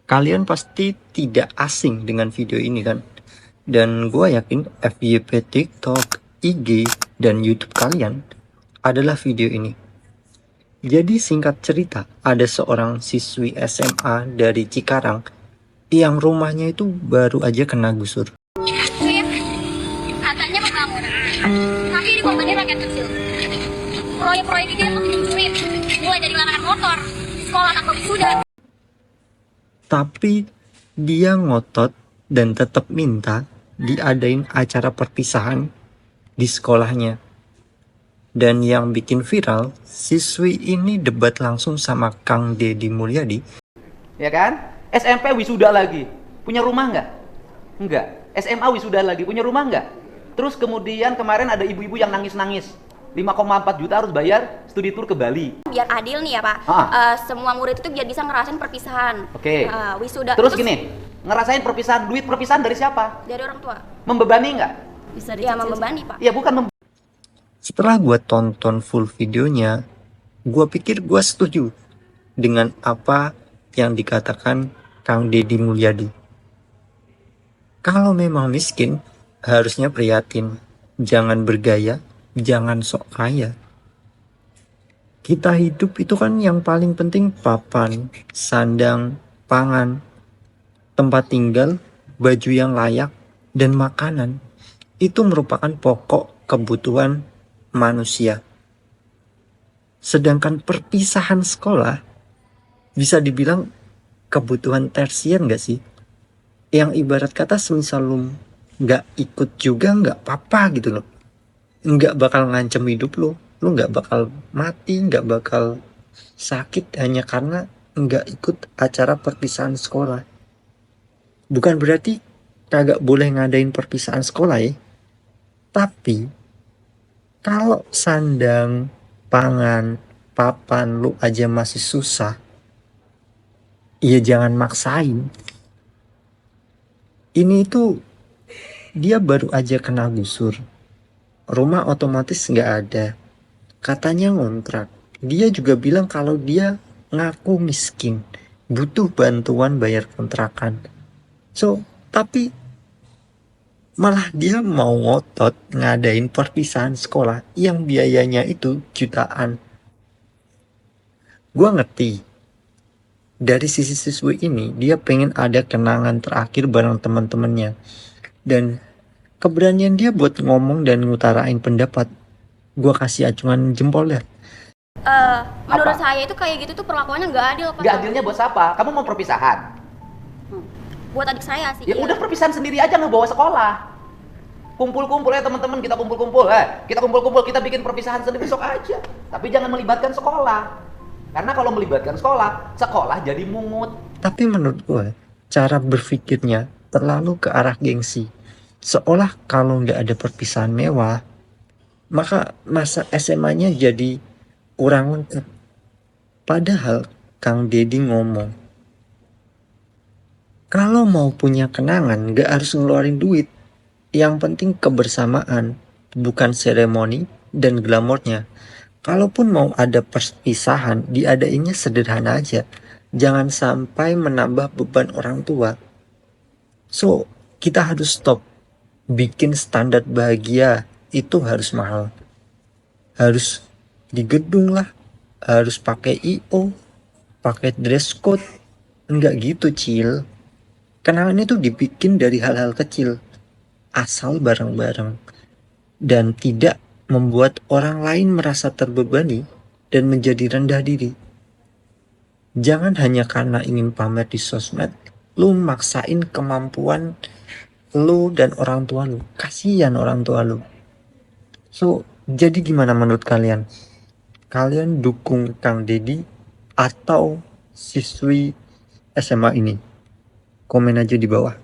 Kalian pasti tidak asing dengan video ini kan? Dan gue yakin FYP TikTok, IG, dan YouTube kalian adalah video ini. Jadi singkat cerita, ada seorang siswi SMA dari Cikarang yang rumahnya itu baru aja kena gusur. Katanya membangun, tapi di korbannya rakyat kecil. Proyek-proyek ini emang dicuit, mulai dari larangan motor, sekolah tanpa wisuda. Tapi dia ngotot dan tetap minta diadain acara perpisahan di sekolahnya. Dan yang bikin viral, siswi ini debat langsung sama Kang Deddy Mulyadi. Ya kan? SMP wisuda lagi. Punya rumah nggak? Nggak. SMA wisuda lagi. Punya rumah nggak? Terus kemudian kemarin ada ibu-ibu yang nangis-nangis. 5,4 juta harus bayar studi tour ke Bali. Biar adil nih ya Pak, semua murid itu biar bisa ngerasain perpisahan. Oke. Wisuda. Terus gini, ngerasain perpisahan, duit perpisahan dari siapa? Dari orang tua. Membebani nggak? Bisa ya membebani Pak. Ya bukan Setelah gue tonton full videonya, gue pikir gue setuju dengan apa yang dikatakan Kang Deddy Mulyadi. Kalau memang miskin, harusnya prihatin. Jangan bergaya, jangan sok kaya. Kita hidup itu kan yang paling penting papan, sandang, pangan, tempat tinggal, baju yang layak, dan makanan. Itu merupakan pokok kebutuhan manusia. Sedangkan perpisahan sekolah bisa dibilang kebutuhan tersier nggak sih? Yang ibarat kata semisal lu nggak ikut juga nggak apa-apa gitu loh. Nggak bakal ngancem hidup lu nggak bakal mati, nggak bakal sakit hanya karena nggak ikut acara perpisahan sekolah. Bukan berarti kagak boleh ngadain perpisahan sekolah ya. Tapi kalau sandang, pangan, papan lu aja masih susah, ya jangan maksain. Ini tuh dia baru aja kena gusur. Rumah otomatis nggak ada. Katanya ngontrak. Dia juga bilang kalau dia ngaku miskin, butuh bantuan bayar kontrakan. Tapi malah dia mau ngotot ngadain perpisahan sekolah yang biayanya itu jutaan. Gua ngerti. Dari sisi siswi ini, dia pengen ada kenangan terakhir bareng teman-temannya. Dan keberanian dia buat ngomong dan ngutarain pendapat, gua kasih acungan jempol ya. Menurut saya itu kayak gitu tuh perlakuannya nggak adil Pak. Nggak adilnya buat siapa? Kamu mau perpisahan? Buat adik saya sih. Ya udah perpisahan sendiri aja, nggak bawa sekolah. Kumpul-kumpul ya teman-teman, kita kumpul-kumpul, kita bikin perpisahan sendiri besok aja. Tapi jangan melibatkan sekolah. Karena kalau melibatkan sekolah, sekolah jadi mungut. Tapi menurut gue, cara berpikirnya terlalu ke arah gengsi. Seolah kalau nggak ada perpisahan mewah, maka masa SMA-nya jadi kurang lengkap. Padahal Kang Deddy ngomong, kalau mau punya kenangan nggak harus ngeluarin duit. Yang penting kebersamaan, bukan seremoni dan glamornya. Kalaupun mau ada perpisahan, diadainnya sederhana aja. Jangan sampai menambah beban orang tua. Kita harus stop. Bikin standar bahagia itu harus mahal. Harus di gedung lah. Harus pakai IO, pakai dress code. Enggak gitu, Cil. Kenangan itu dibikin dari hal-hal kecil. Asal bareng-bareng. Dan tidak membuat orang lain merasa terbebani dan menjadi rendah diri. Jangan hanya karena ingin pamer di sosmed, lu maksain kemampuan lu dan orang tua lu. Kasihan orang tua lu. Jadi gimana menurut kalian? Kalian dukung Kang Deddy atau siswi SMA ini? Komen aja di bawah.